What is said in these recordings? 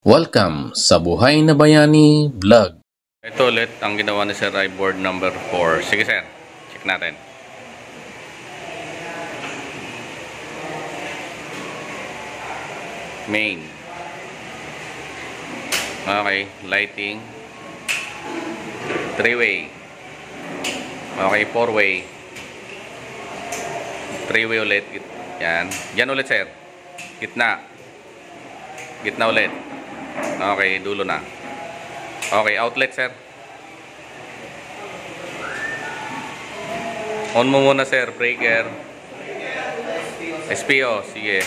Welcome sa Buhay na Bayani Vlog. Ito ulit ang ginawa ni Sir ay board number 4. Sige sir, check natin. Main. Okay, lighting. 3-way. Okay, 4-way. 3-way ulit. Yan. Yan ulit sir. Gitna. Gitna ulit. Okay, dulo na. Okay, outlet sir. On mo muna sir, breaker. SPO, sige.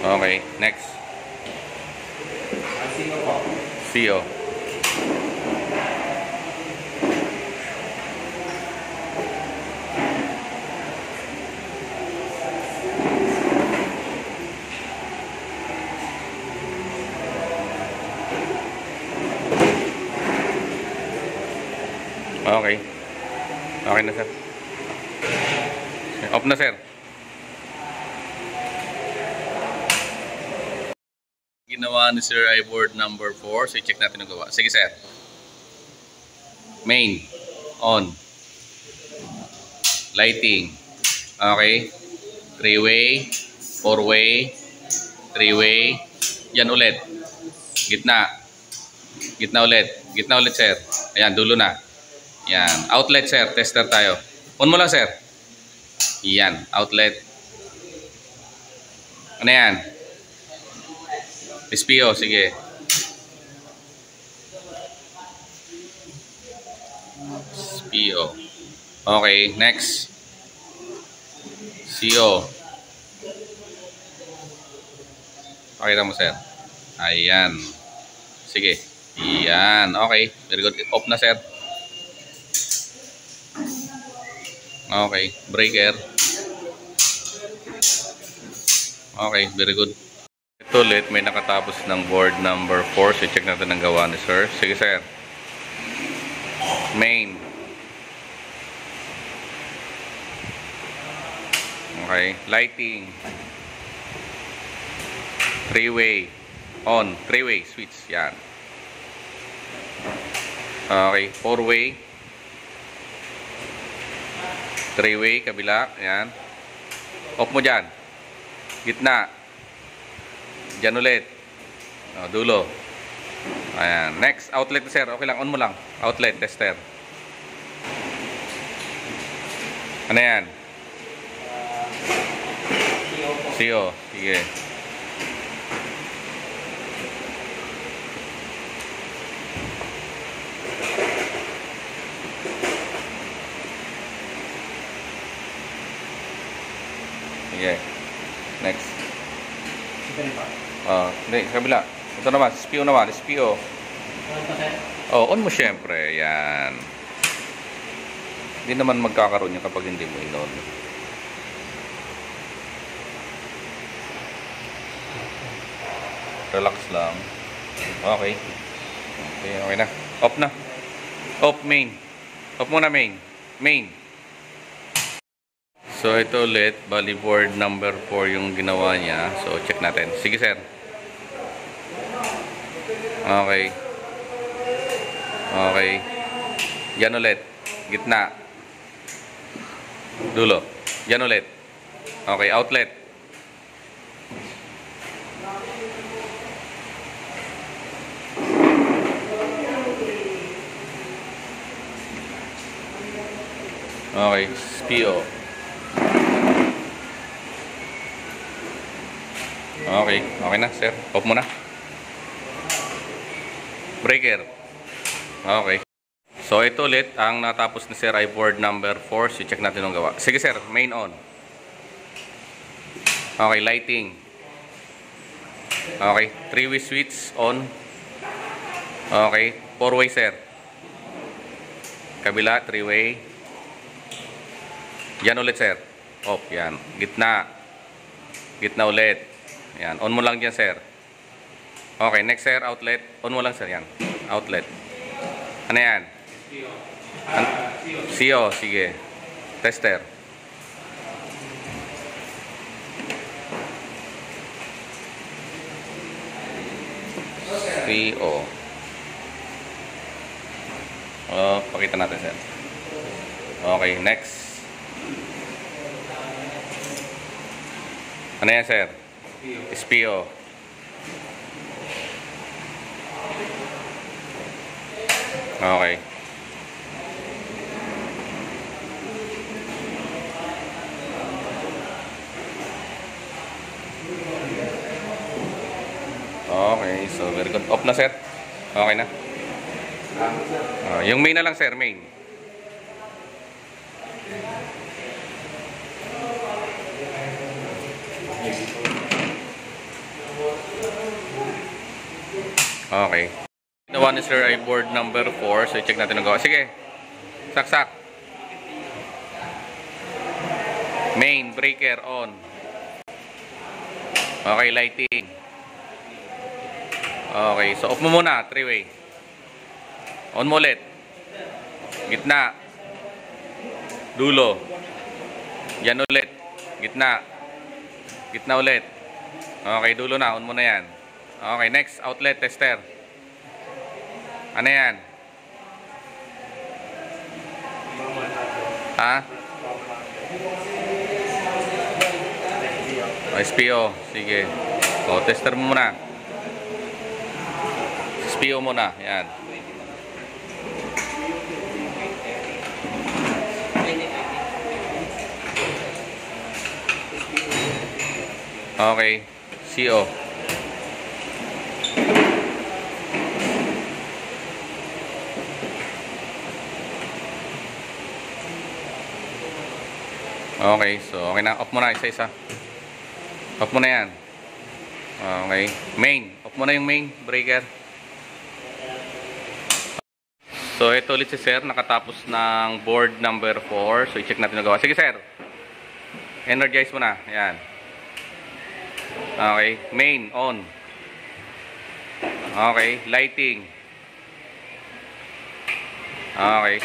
Okay, next. CO. Okay. Okay na sir. Off na sir. Ginawa ni Sir ay board number 4. So, i-check natin ang gawa. Sige, sir. Main. On. Lighting. Okay. 3-way. 4-way. 3-way. Yan ulit. Gitna. Gitna ulit. Gitna ulit, sir. Ayan, dulo na. Yan. Outlet, sir. Tester tayo. On mo lang, sir. Yan. Outlet. Ano yan? SPO, sige. SPO. Okay, next. CO. Pakita mo, sir. Ayan. Sige. Ayan. Okay. Very good. Off na, sir. Okay. Breaker. Okay. Very good. Ito ulit, may nakatapos ng board number 4. So, check natin ang gawa ni sir. Sige, sir. Main. Okay. Lighting. 3-way. On. 3-way. Switch. Yan. Okay. 4-way. 3-way. Kabila. Yan. Off mo dyan. Gitna. Diyan ulit. O, dulo. Ayan. Next, outlet sir. Okay lang, on mo lang. Outlet, tester. Ano yan? CO. Sige. Sige. Next. Hindi, kabila. Ito naman, SPO naman, SPO. Oh, on mo syempre. Yan. Hindi naman magkakaroon yun kapag hindi mo in-on. Relax lang. Okay. Okay, okay na. Off na. Off main. Off muna main. Main. So, ito ulit, bali board number 4 yung ginawa niya. So, check natin. Sige, sir. Okay. Okay. Yan ulit. Gitna. Dulo. Yan ulit. Okay, outlet. Okay, SPO. Okay, okay na, sir. Off mo na. Breaker. Okay. So, ito ulit, ang natapos ni sir ay board number 4. So, check natin ang gawa. Sige, sir. Main on. Okay, lighting. Okay, 3-way switch on. Okay, 4-way, sir. Kabila, 3-way. Yan ulit, sir. Off, yan. Gitna. Gitna ulit. Yan. On mo lang dyan, sir. Okay, next sir, outlet. On mo lang sir yan. Outlet. Ano yan? CO, sige. Tester. CO. Pakita natin sir. Okay, next. Ano yan sir? SPO. Okay. Okay, so very good. Off na sir. Okay na. Yung main na lang sir, main. Okay. The one is sir ay board number 4. So i-check natin ang gawa. Sige. Saksak. Main breaker on. Okay, lighting. Okay, so off mo muna, 3-way. On mo ulit. Gitna. Dulo. Yan ulit. Gitna. Gitna ulit. Okay, dulo na. On mo na yan. Okay, next. Outlet tester. Ano yan? Ha? SPO. Sige. O, tester mo muna. SPO muna. Yan. Okay. CO. Okay, so okay na. Off mo na isa-isa. Off mo na yan. Okay. Main. Off mo na yung main breaker. So ito ulit si sir. Nakatapos ng board number 4. So i-check natin nagawa. Sige sir. Energize mo na. Yan. Okay. Main. On. Okay. Lighting. Okay.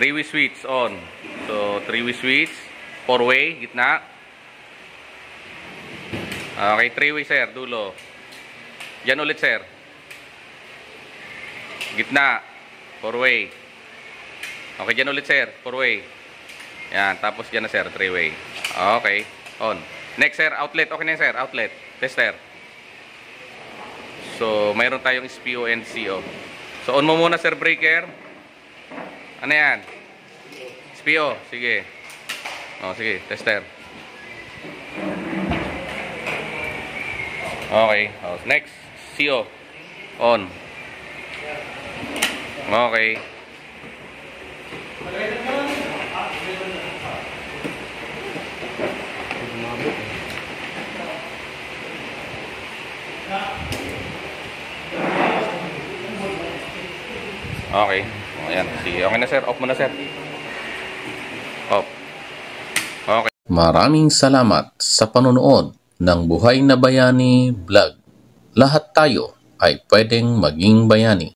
3-way switch on. So 3-way switch. 4-way. Gitna. Okay. 3-way sir. Dulo. Yan ulit sir. Gitna. 4-way. Okay. Yan ulit sir. 4-way. Yan. Tapos dyan na sir. 3-way. Okay. On. Next sir. Outlet. Okay na sir. Outlet. Tester. So mayroon tayong SPO and CO. So on mo muna sir breaker. Ano yan? SPO. Sige. O, sige. Tester. Okay. O, next. CO. On. Okay. Okay. Ayan. Sige. Okay na sir. Off mo na sir. Off. Okay. Maraming salamat sa panonood ng Buhay na Bayani Vlog. Lahat tayo ay pwedeng maging bayani.